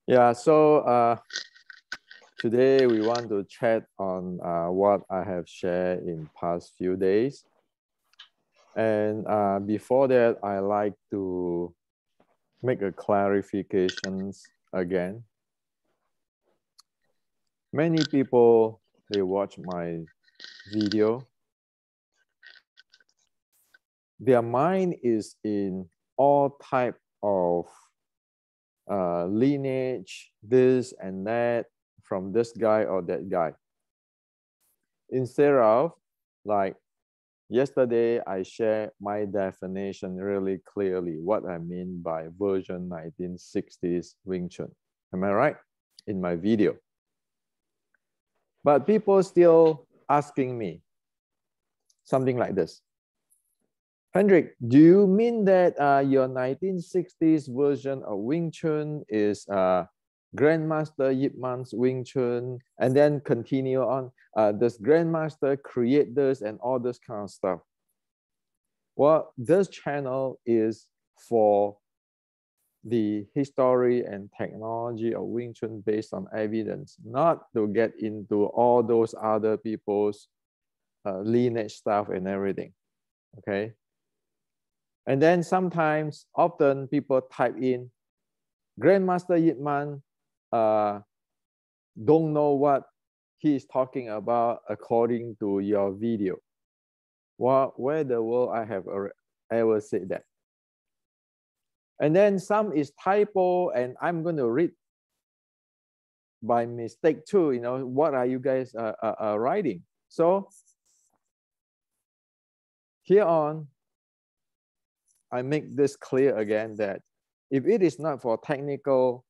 Yeah, so today we want to chat on what I have shared in past few days. And before that, I like to make a clarifications again. Many people, they watch my video. Their mind is in all type of lineage, this and that, from this guy or that guy. Instead of like yesterday, I shared my definition really clearly, what I mean by version 1960s Wing Chun. Am I right? In my video. But people still asking me something like this. Hendrik, do you mean that your 1960s version of Wing Chun is Grandmaster Yip Man's Wing Chun, and then continue on, does Grandmaster create this and all this kind of stuff? Well, this channel is for the history and technology of Wing Chun based on evidence, not to get into all those other people's lineage stuff and everything, okay? And then sometimes, often people type in, Grandmaster Yip Man don't know what he is talking about according to your video. Well, where the world I have ever said that? And then some is typo, and I'm going to read by mistake too. You know, what are you guys writing? So here on, I make this clear again that if it is not for technical,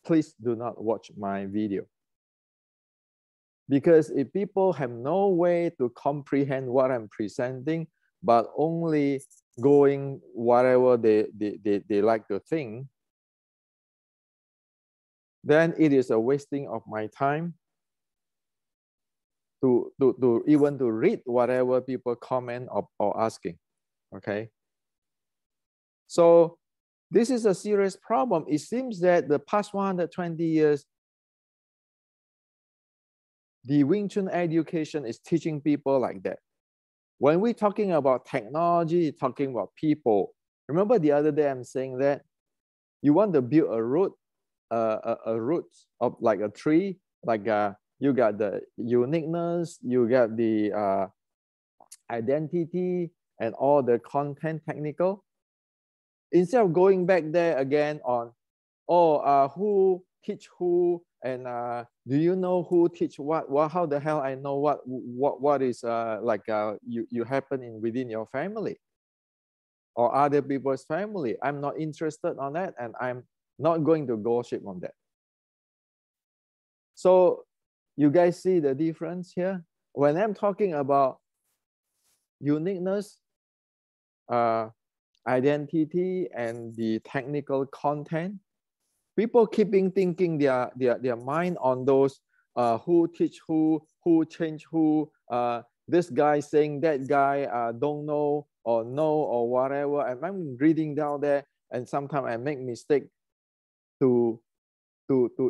please do not watch my video. Because if people have no way to comprehend what I'm presenting, but only going whatever they like to think, then it is a wasting of my time to even to read whatever people comment or asking, okay? So this is a serious problem. It seems that the past 120 years, the Wing Chun education is teaching people like that. When we're talking about technology, talking about people, remember the other day I'm saying that you want to build a root of like a tree, like you got the uniqueness, you got the identity and all the content technical. Instead of going back there again on, who teach who, and do you know who teach what? Well, how the hell I know what is you happen in within your family or other people's family? I'm not interested on that, and I'm not going to gossip on that. So you guys see the difference here? When I'm talking about uniqueness, identity, and the technical content, people keeping thinking their mind on those who teach who change who, this guy saying that guy don't know or know or whatever. And I'm reading down there, and sometimes I make mistake to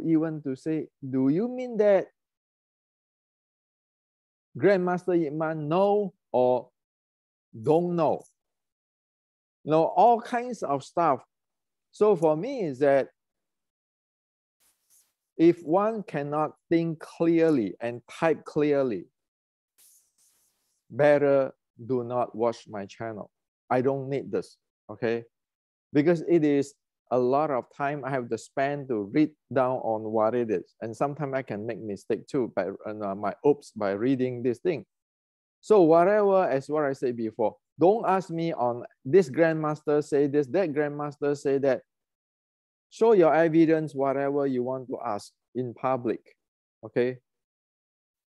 even to say, do you mean that Grandmaster Yip Man know or don't know? You know, all kinds of stuff. So for me is that if one cannot think clearly and type clearly, better do not watch my channel. I don't need this, okay? Because it is a lot of time I have to spend to read down on what it is. And sometimes I can make mistake too by by reading this thing. So whatever, as what I said before, don't ask me on this grandmaster say this, that grandmaster say that. Show your evidence, whatever you want to ask in public, okay?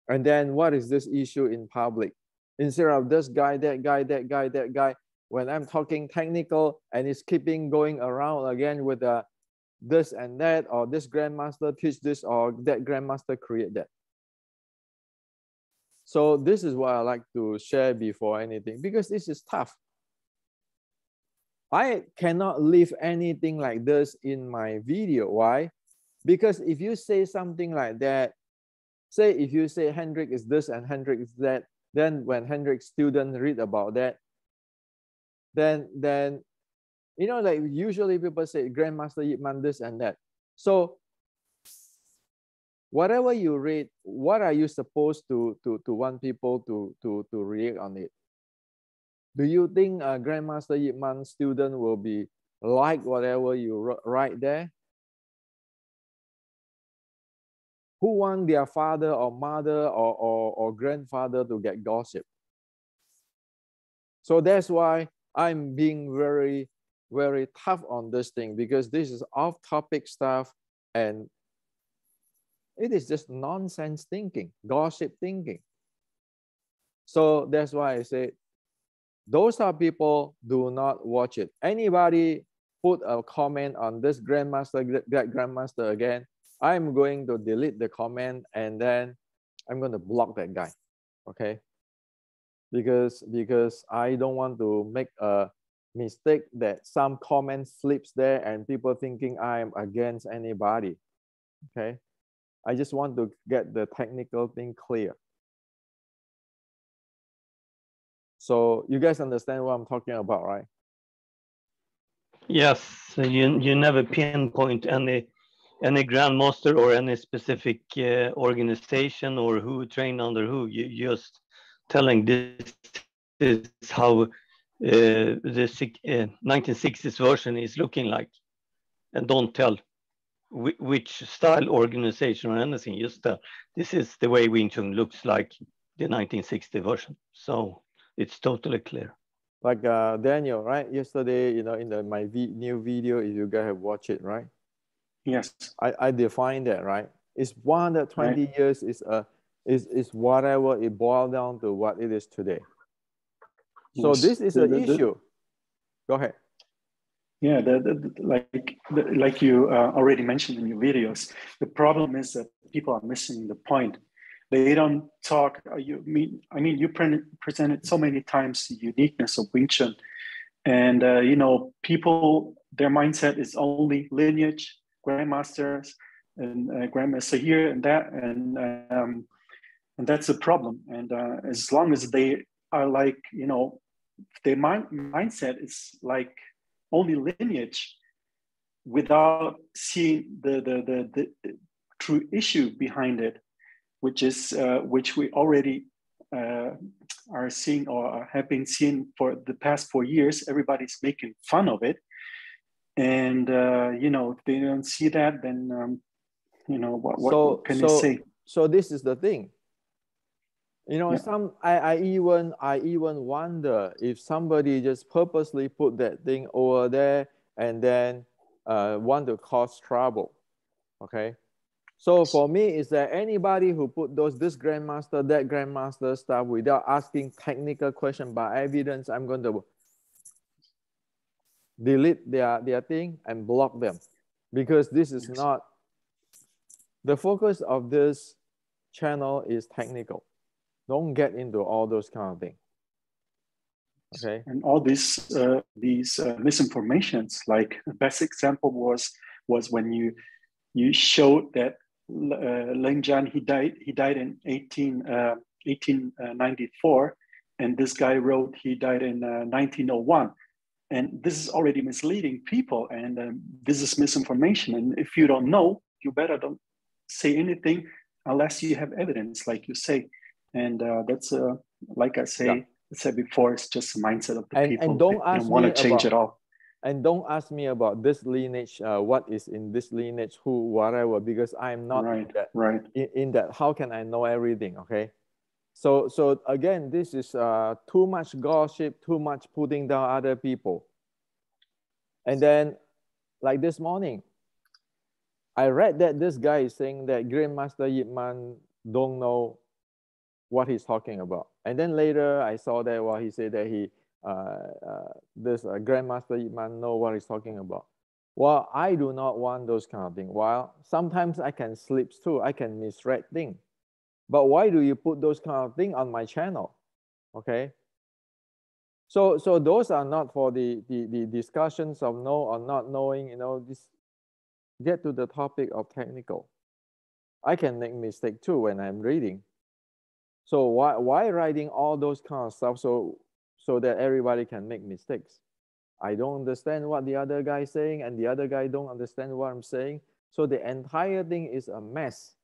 And then what is this issue in public? Instead of this guy, that guy, that guy, that guy, when I'm talking technical and it's keeping going around again with this and that, or this grandmaster teach this, or that grandmaster create that. So this is what I like to share before anything, because this is tough. I cannot leave anything like this in my video. Why? Because if you say something like that, say if you say Hendrik is this and Hendrik is that, then when Hendrik's students read about that, then you know, like usually people say Grandmaster Yip Man this and that. So whatever you read, what are you supposed to want people to react on it? Do you think a Grandmaster Yip Man student will be like whatever you write there? Who want their father or mother or grandfather to get gossip? So that's why I'm being very, very tough on this thing, because this is off-topic stuff and it is just nonsense thinking, gossip thinking. So that's why I say, those are people, do not watch it. Anybody put a comment on this Grandmaster, that Grandmaster again, I'm going to delete the comment and then I'm going to block that guy, okay? Because I don't want to make a mistake that some comment slips there and people thinking I'm against anybody, okay? I just want to get the technical thing clear. So you guys understand what I'm talking about, right? Yes, you never pinpoint any grandmaster or any specific organization or who trained under who. You just telling this is how the 1960s version is looking like, and don't tell which style, organization, or anything. Just this is the way Wing Chun looks like, the 1960 version. So it's totally clear. Like Daniel, right? Yesterday, you know, in my new video, if you guys have watched it, right? Yes. I defined that, right? It's 120 right. years is whatever it boiled down to what it is today. So yes. This is an issue. Go ahead. Yeah, like you already mentioned in your videos, the problem is that people are missing the point. They don't talk. You presented so many times the uniqueness of Wing Chun, and you know, people, their mindset is only lineage, grandmasters, and grandmaster here and that, and that's a problem. And as long as they are like, you know, their mindset is like only lineage, without seeing the true issue behind it, which is which we already are seeing or have been seeing for the past 4 years. Everybody's making fun of it, and you know, if they don't see that, then you know, what can they say? So this is the thing. You know, yeah. I even wonder if somebody just purposely put that thing over there and then want to cause trouble. Okay. So for me, is there anybody who put this grandmaster, that grandmaster stuff without asking technical question by evidence, I'm going to delete their thing and block them, because this is not the focus of this channel. Is technical. Don't get into all those kind of things. Okay. And all these misinformations, like the best example was when you showed that Leng Jian, he died in 1894, and this guy wrote he died in 1901, and this is already misleading people, and this is misinformation. And if you don't know, you better don't say anything unless you have evidence, like you say. And that's like I said before, it's just the mindset of the people. And don't ask want to change it all. And don't ask me about this lineage, what is in this lineage, who, whatever, because I'm not in that. How can I know everything? Okay. So again, this is too much gossip, too much putting down other people. And then, like this morning, I read that this guy is saying that Grandmaster Yip Man don't know what he's talking about. And then later I saw that he said that this Grandmaster Yip Man know what he's talking about. Well, I do not want those kind of things. While sometimes I can slip through, I can misread things. But why do you put those kind of things on my channel? Okay. So those are not for the discussions of know or not knowing, you know, this get to the topic of technical. I can make mistake too when I'm reading. So why writing all those kind of stuff so that everybody can make mistakes? I don't understand what the other guy is saying, and the other guy don't understand what I'm saying. So the entire thing is a mess.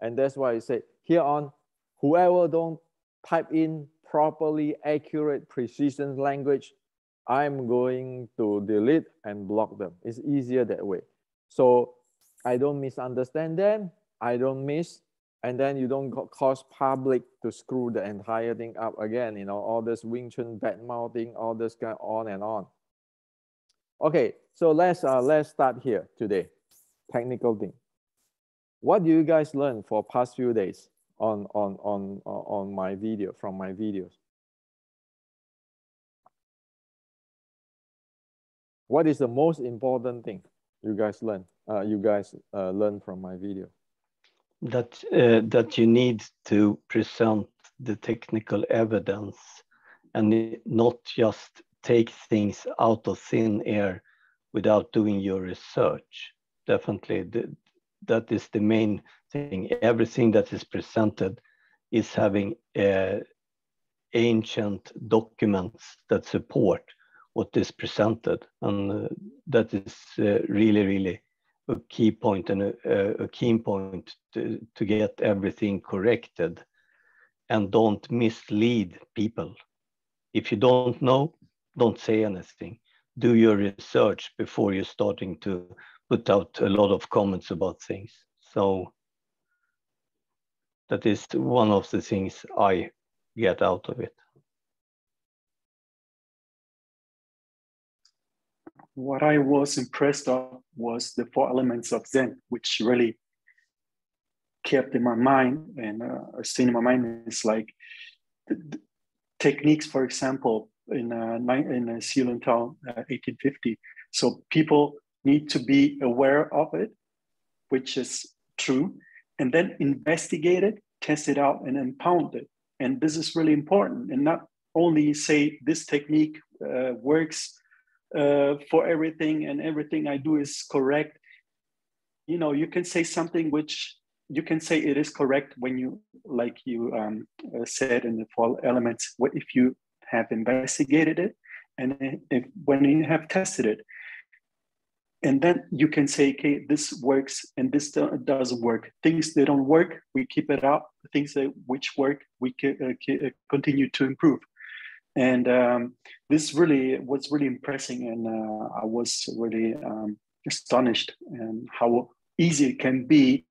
And that's why I say here on, whoever don't type in properly accurate precision language, I'm going to delete and block them. It's easier that way. So I don't misunderstand them. I don't miss, and then you don't cause public to screw the entire thing up again. You know, all this Wing Chun bad mouthing, all this guy on and on. Okay, so let's start here today. Technical thing. What do you guys learn for past few days on my video, from my videos? What is the most important thing you guys learn? Learn from my video? That you need to present the technical evidence and not just take things out of thin air without doing your research. Definitely, that is the main thing. Everything that is presented is having ancient documents that support what is presented, and that is really a key point and a key point to get everything corrected, and don't mislead people. If you don't know, don't say anything. Do your research before you're starting to put out a lot of comments about things. So that is one of the things I get out of it. What I was impressed of was the 4 elements of Zen, which really kept in my mind and staying in my mind. Is like the techniques, for example, in Sealand Town, 1850. So people need to be aware of it, which is true, and then investigate it, test it out, and then pound it. And this is really important, and not only say this technique works for everything and everything I do is correct. You know, you can say something which you can say it is correct when you, like you said in the 4 elements, if you have investigated it and when you have tested it. And then you can say, okay, this works and this doesn't work. Things that don't work, we keep it up. Things that which work, we continue to improve. And this really was really impressive, and I was really astonished and how easy it can be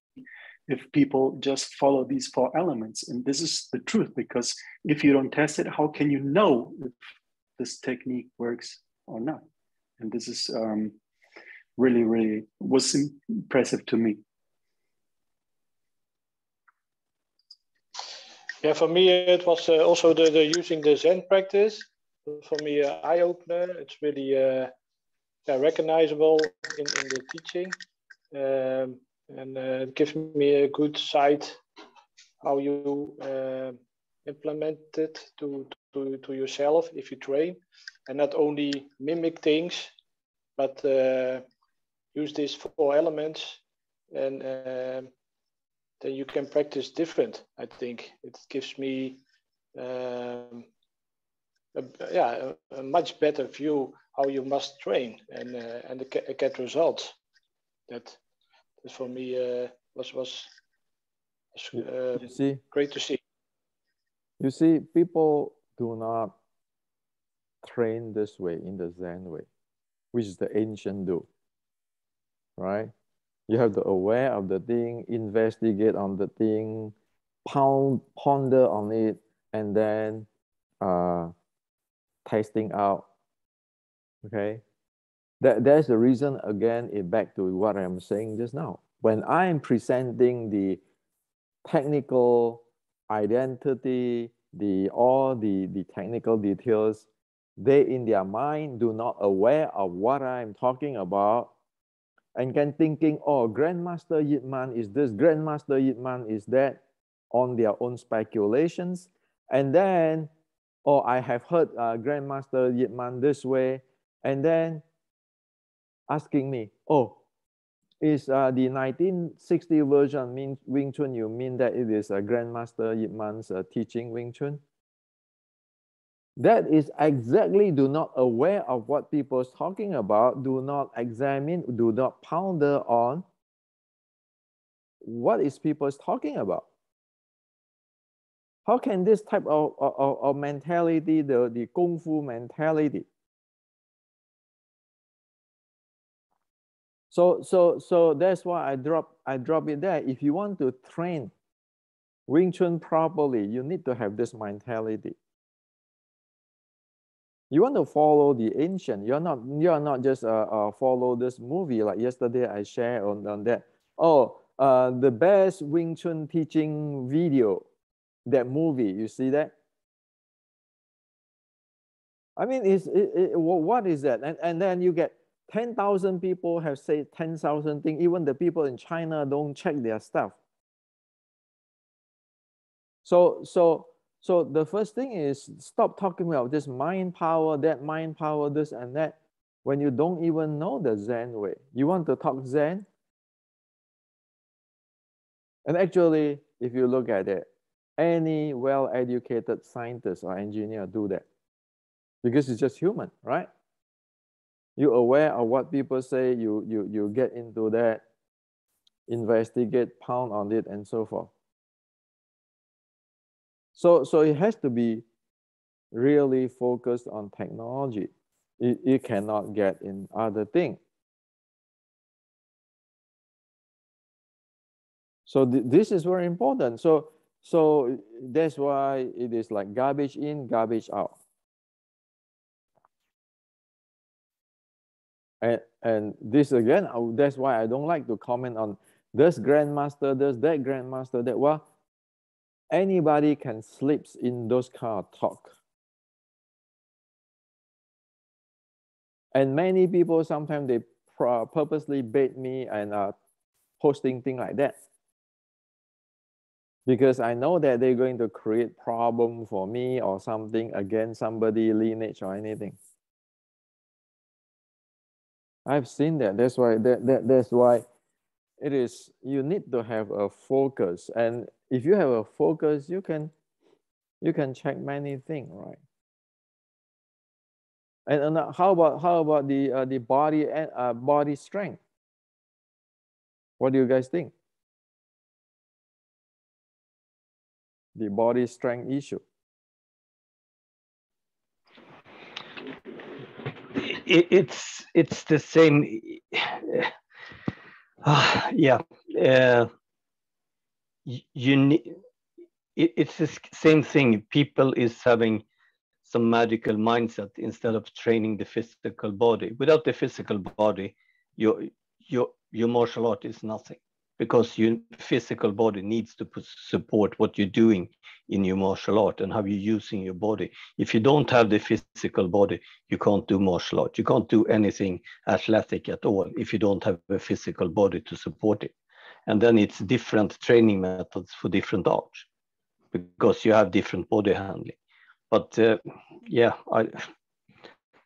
if people just follow these 4 elements. And this is the truth, because if you don't test it, how can you know if this technique works or not? And this is really was impressive to me. Yeah, for me it was also the using the Zen practice. For me, eye opener. It's really recognizable in the teaching, and it gives me a good sight how you implement it to yourself if you train, and not only mimic things, but use these 4 elements, and then you can practice different. I think it gives me a much better view how you must train and get results. That for me was you see, great to see. You see, people do not train this way, in the Zen way, which is the ancient do, right? You have to aware of the thing, investigate on the thing, ponder on it, and then testing out. Okay, that's the reason. Again, back to what I'm saying just now. When I'm presenting the technical identity, all the technical details, they in their mind do not aware of what I'm talking about, and can thinking, oh, Grandmaster Yip Man is this, Grandmaster Yip Man is that, on their own speculations. And then or I have heard Grandmaster Yip Man this way, and then asking me, oh, is the 1960 version Wing Chun, you mean that it is Grandmaster Yip Man's teaching Wing Chun? That is exactly, do not aware of what people is talking about, do not examine, do not ponder on what is people is talking about. How can this type of mentality, the Kung Fu mentality? So that's why I drop it there. If you want to train Wing Chun properly, you need to have this mentality. You want to follow the ancient. You're not just follow this movie like yesterday I shared on that. Oh, the best Wing Chun teaching video, that movie. You see that? I mean, what is that? And then you get 10,000 people have said 10,000 things. Even the people in China don't check their stuff. So the first thing is stop talking about this mind power, that mind power, this and that, when you don't even know the Zen way. You want to talk Zen? And actually, if you look at it, any well-educated scientist or engineer do that. Because it's just human, right? You're aware of what people say, you get into that, investigate, pound on it, and so forth. So it has to be really focused on technology. It cannot get in other things. So this is very important. So that's why it is like garbage in, garbage out. And this again, that's why I don't like to comment on this grandmaster, this, that grandmaster, that. Well, anybody can slip in those kind of talk. And many people, sometimes they purposely bait me and posting things like that. Because I know that they're going to create problem for me or something against somebody, lineage or anything. I've seen that. That's why that's why it is, you need to have a focus. And if you have a focus, you can check many things, right? And how about the body and body strength? What do you guys think? The body strength issue. It's the same. Yeah. You need. It's the same thing. People is having some magical mindset instead of training the physical body. Without the physical body, your martial art is nothing, because your physical body needs to support what you're doing in your martial art and how you're using your body. If you don't have the physical body, you can't do martial art. You can't do anything athletic at all if you don't have a physical body to support it. And then it's different training methods for different arts, because you have different body handling. But yeah,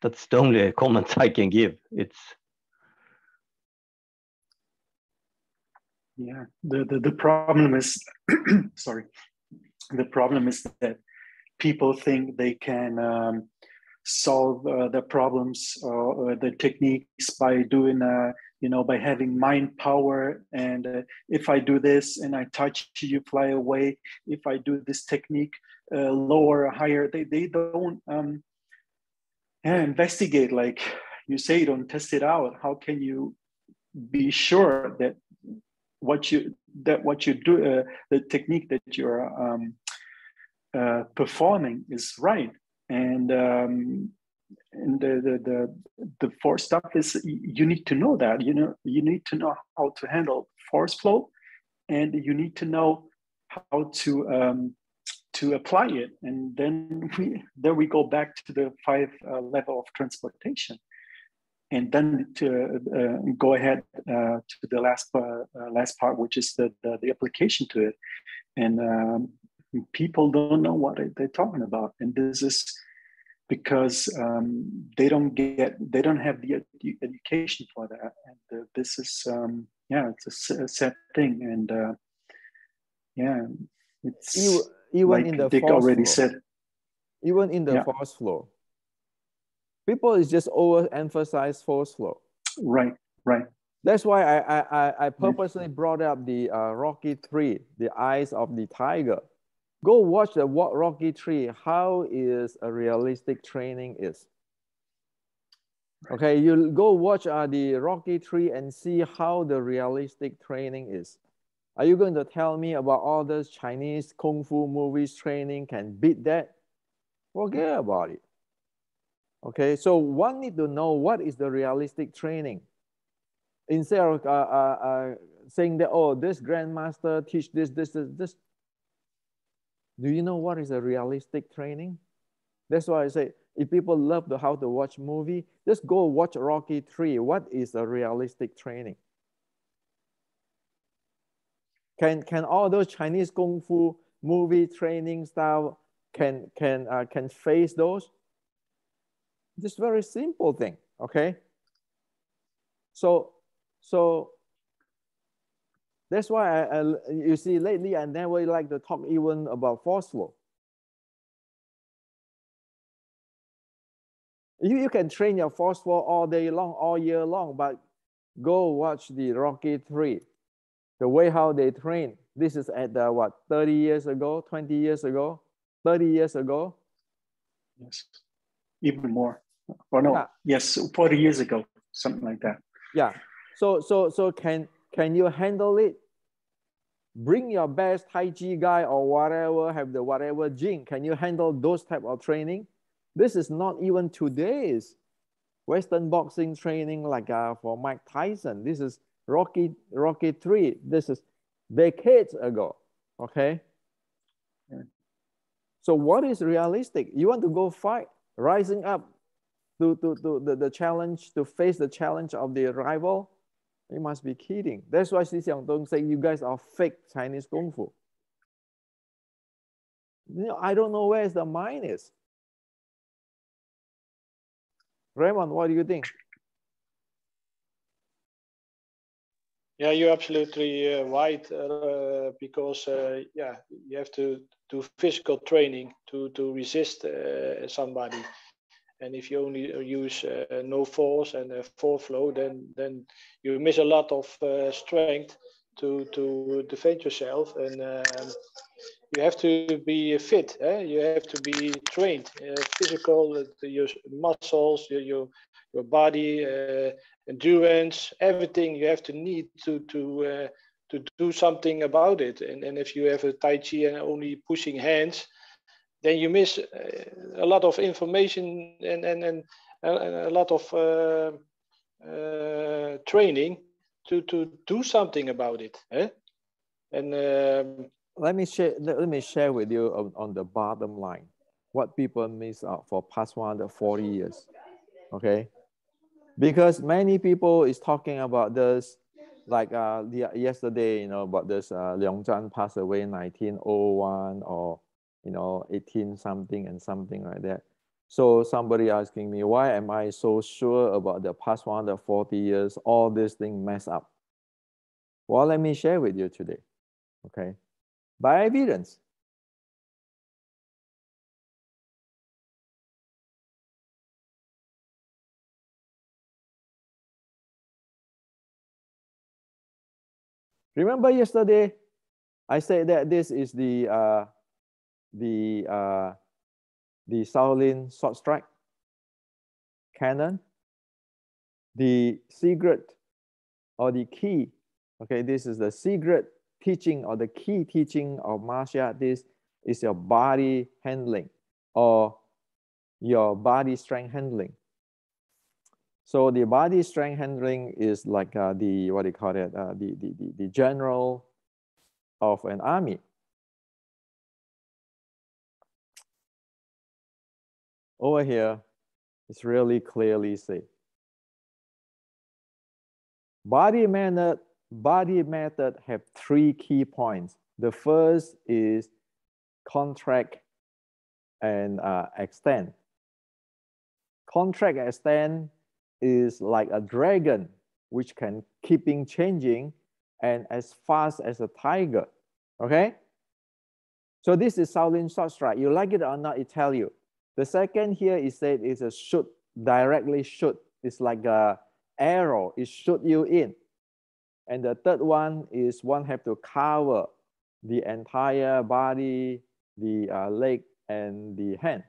that's the only comment I can give. It's yeah. The problem is, sorry. The problem is that people think they can solve the problems or the techniques by doing, by having mind power. And if I do this and I touch you, you fly away. If I do this technique, lower or higher, they don't investigate. Like you say, don't test it out. How can you be sure that what you do, the technique that you're performing is right? And the force stuff is, you need to know that, you need to know how to handle force flow, and you need to know how to apply it. And then we go back to the 5 level of transportation, and then to go ahead to the last part, which is the application to it. And People don't know what they're talking about, and this is because they don't have the education for that, and this is yeah, it's a sad thing, and yeah, it's even like in the Dick force already flow, said. even in the Yeah. force flow, people is just overemphasize force flow. Right. That's why I purposely brought up the Rocky 3, the Eyes of the Tiger. Go watch the Rocky 3, how is a realistic training is. Okay, you go watch the Rocky 3 and see how the realistic training is. Are you going to tell me about all those Chinese Kung Fu movies training can beat that? Forget about it. Okay, so one need to know what is the realistic training. Instead of saying that, oh, this grandmaster teach this. Do you know what is a realistic training? That's why I say, if people love how to watch movie, just go watch Rocky 3. What is a realistic training? Can all those Chinese Kung Fu movie training style can face those? Just very simple thing, okay? So that's why you see lately I never like to talk even about force flow. You can train your force flow all day long, all year long, but go watch the Rocky 3. The way how they train. This is at what, 30 years ago, 20 years ago, 30 years ago? Yes, even more. Or no, yeah. Yes, 40 years ago, something like that. Yeah. So can you handle it? Bring your best Tai Chi guy or whatever, have the whatever gene. Can you handle those type of training? This is not even today's Western boxing training like for Mike Tyson. This is Rocky 3. This is decades ago, okay? Yeah. So what is realistic? You want to go fight, rising up to the challenge, to face the challenge of the rival? You must be kidding. That's why Xi Xiangdong say you guys are fake Chinese Kung Fu. You know, I don't know where the mind is. Raymond, what do you think? Yeah, you're absolutely right, because yeah, you have to do physical training to resist somebody, and if you only use no force and force flow, then you miss a lot of strength to defend yourself, and you have to be fit. You have to be trained, physical, your muscles, your body, endurance, everything you have to need to do something about it. And if you have a Tai Chi and only pushing hands, then you miss a lot of information and a lot of training to do something about it. And let me share with you on the bottom line what people miss out for past 140 years. Okay, because many people is talking about this, like yesterday, you know, about this Leung Zhan passed away in 1901 or 18 something and something like that. So somebody asking me, why am I so sure about the past 140 years, all this thing mess up? Well, let me share with you today, okay? By evidence. Remember yesterday, I said that this is the Shaolin sword strike canon. The secret or the key, okay, this is the secret teaching or the key teaching of martial art. This is your body handling or your body strength handling. So the body strength handling is like the, what do you call it, the general of an army. Over here, it's really clearly said. Body method have 3 key points. The first is contract, and extend. Contract extend is like a dragon, which can keeping changing and as fast as a tiger, okay? So this is Shaolin short strike. You like it or not, it tell you. The second here is said is a shoot, directly shoot. It's like a arrow, it shoot you in. And the third one is one have to cover the entire body, the leg, and the hand,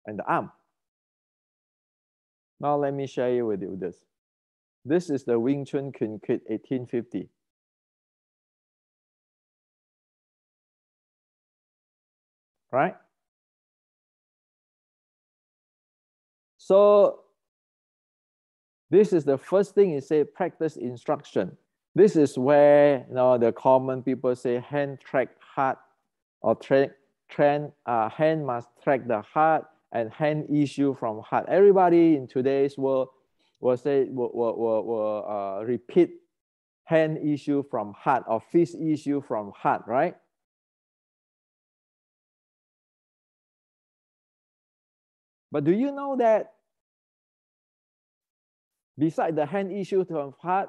and the arm. Now let me share with you this. This is the Wing Chun Kuen Kit 1850. Right? So this is the first thing it say, practice instruction. This is where the common people say hand track heart, or hand must track the heart and hand issue from heart. Everybody in today's world will say will repeat hand issue from heart or fist issue from heart, right? But do you know that beside the hand issue from heart,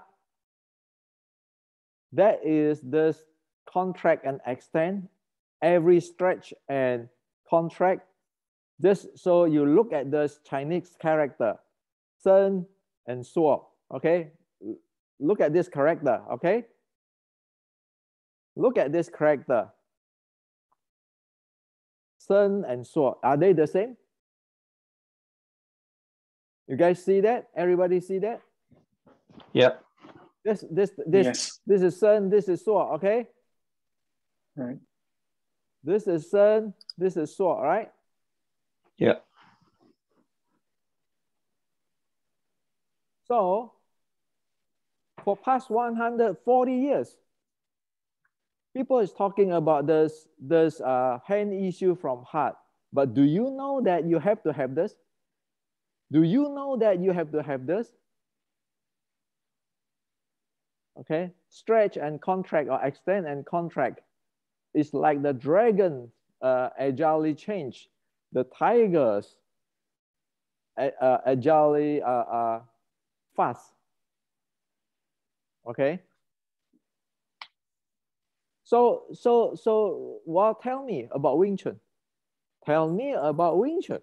that is this contract and extend, every stretch and contract. Just so you look at this Chinese character, Sun and Suo, okay? Look at this character, okay? Look at this character. Sun and Suo, are they the same? You guys see that? Everybody see that? Yeah. Yes. This is Sun, this is Suo, okay? Right. This is Sun, this is Suo, right? Yeah. So for past 140 years, people is talking about this hand issue from heart. But do you know that you have to have this? Do you know that you have to have this? Okay, stretch and contract or extend and contract is like the dragon agilely change, the tigers agilely fast. Okay. So well, tell me about Wing Chun. Tell me about Wing Chun.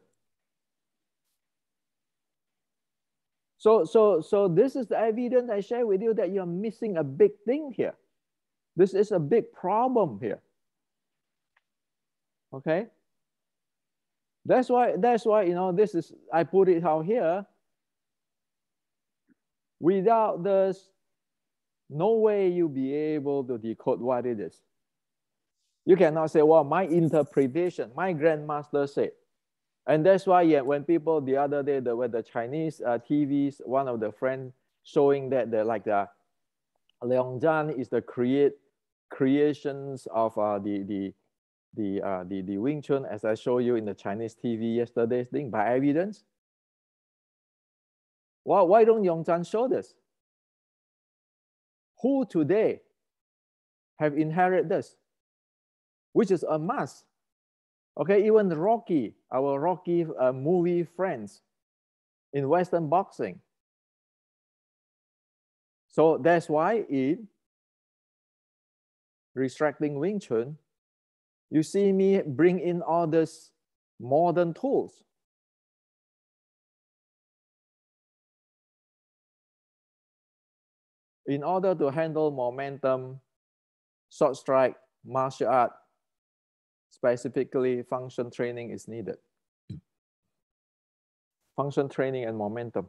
So this is the evidence I share with you that you're missing a big thing here. This is a big problem here. Okay. That's why this is, I put it out here. Without this, no way you'll be able to decode what it is. You cannot say, well, my interpretation, my grandmaster said. And that's why when people the other day, with the Chinese TVs, one of the friends showing that Leong Zhan is the creations of the Wing Chun, as I showed you in the Chinese TV yesterday's thing, by evidence. Well, why don't Leong Zhan show this? Who today have inherited this? Which is a must. Okay, even Rocky, our Rocky movie friends in Western boxing. So that's why in Restricting Wing Chun, you see me bring in all these modern tools. In order to handle momentum, short strike, martial art, specifically function training is needed. Function training and momentum.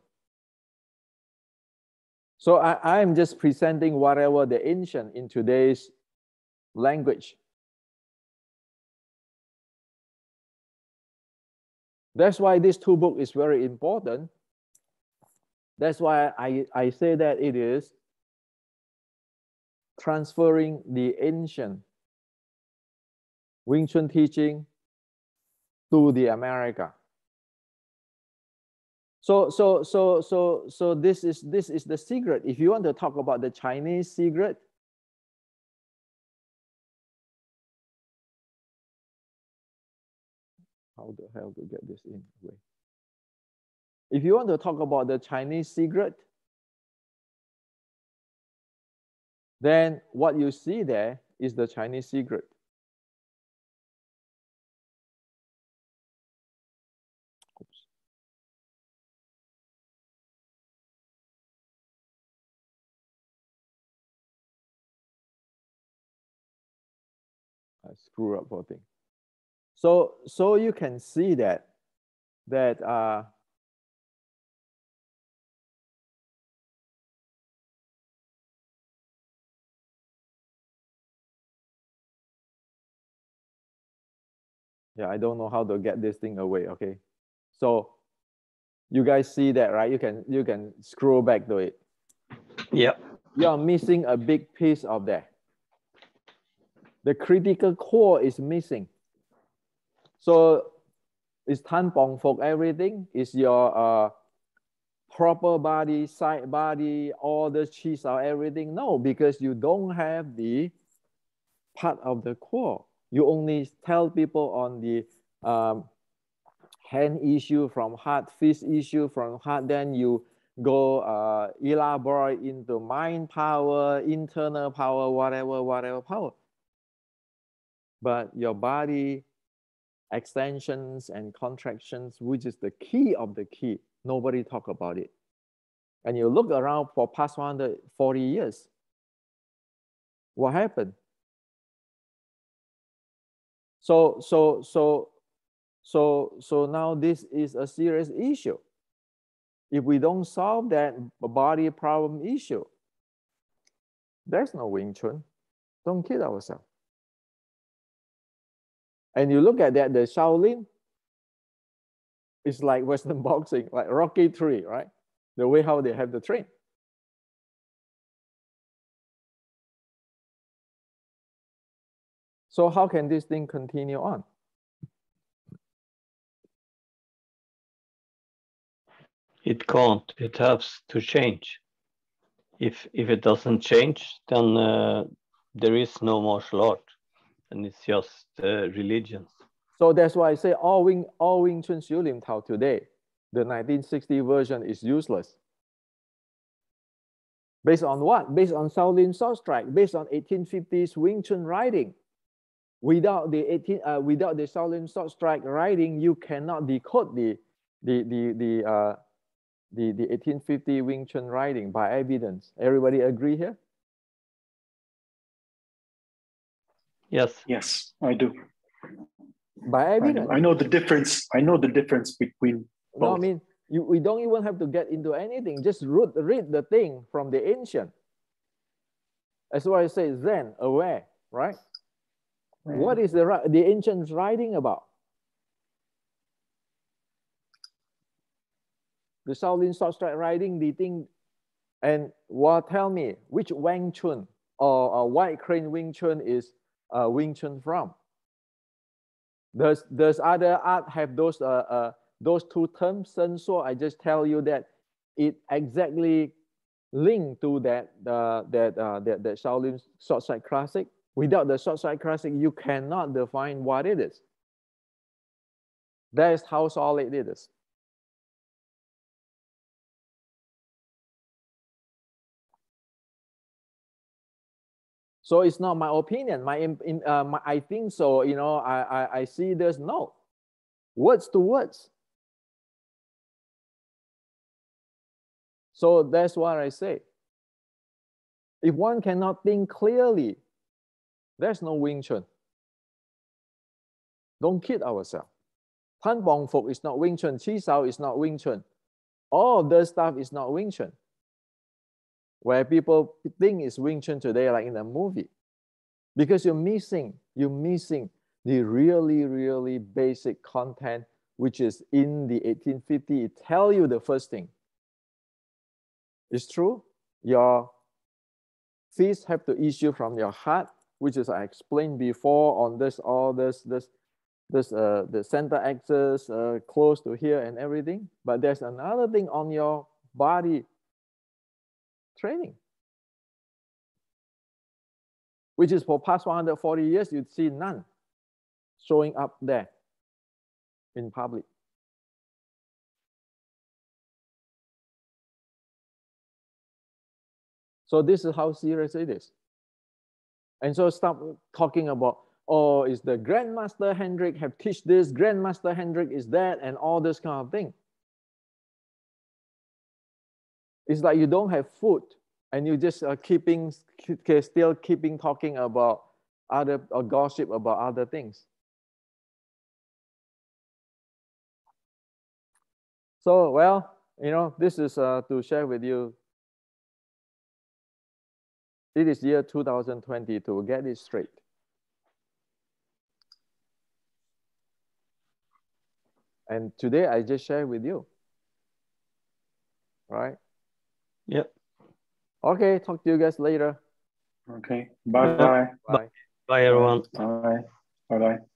So I'm just presenting whatever the ancient in today's language. That's why this two book is very important. That's why I say that it is transferring the ancient Wing Chun teaching to the America. So this is the secret. If you want to talk about the Chinese secret, How the hell to get this in? Wait. If you want to talk about the Chinese secret, then what you see there is the Chinese secret. Oops. I screw up whole thing. So you can see that yeah, I don't know how to get this thing away. Okay, so you guys see that, right? You can scroll back to it. Yeah. You're missing a big piece of that. The critical core is missing. So is Tan Bong Fok everything? Is your proper body, side body, all the cheese are everything? No, because you don't have the part of the core. You only tell people on the hand issue from heart, fist issue from heart, then you go elaborate into mind power, internal power, whatever power. But your body extensions and contractions, which is the key of the key, nobody talk about it. And you look around for past 140 years, what happened? So now this is a serious issue. If we don't solve that body problem issue, there's no Wing Chun. Don't kid ourselves. And you look at that, the Shaolin, it's like Western boxing, like Rocky III, right? The way how they have to train. So how can this thing continue on? It can't. It has to change. If it doesn't change, then there is no martial art, and it's just religions. So that's why I say all Wing Chun Xiu Lim Tao today, the 1960 version is useless. Based on what? Based on Shaolin Sword Strike, based on 1850s Wing Chun writing. Without the Shaolin Sword Strike writing, you cannot decode the 1850 Wing Chun writing by evidence. Everybody agree here? Yes. Yes, I do. By evidence. I know the difference. I know the difference between both. No, I mean, we don't even have to get into anything. Just read the thing from the ancient. That's why I say Zen, aware, right? What is the ancients writing about? The Shaolin Sword Strike writing, the thing, and tell me which Wang Chun or White Crane Wing Chun is Wing Chun from? Does other art have those two terms? Sen Suo, I just tell you that it exactly linked to that Shaolin Sword Strike classic. Without the Sword Strike classic, you cannot define what it is. That is how solid it is. So it's not my opinion. I think so. You know, I see there's no words to words. So that's what I say. If one cannot think clearly, there's no Wing Chun. Don't kid ourselves. Tan Bong Fok is not Wing Chun. Chi Sao is not Wing Chun. All of this stuff is not Wing Chun. Where people think it's Wing Chun today, like in a movie. Because you're missing the really basic content, which is in the 1850. It tells you the first thing. It's true. Your fists have to issue from your heart, which is I explained before on the center axis close to here and everything. But there's another thing on your body training, which is for past 140 years, you'd see none showing up there. in public. So this is how serious it is. And so stop talking about, oh, is the Grandmaster Hendrik have teach this, Grandmaster Hendrik is that, and all this kind of thing. It's like you don't have food and you just are still keeping talking about other, or gossip about other things. So, well, you know, this is to share with you. It is year 2020 to get it straight. And today I just share with you. Right? Yep. Okay, talk to you guys later. Okay. Bye-bye. Bye, everyone. Bye. Bye-bye.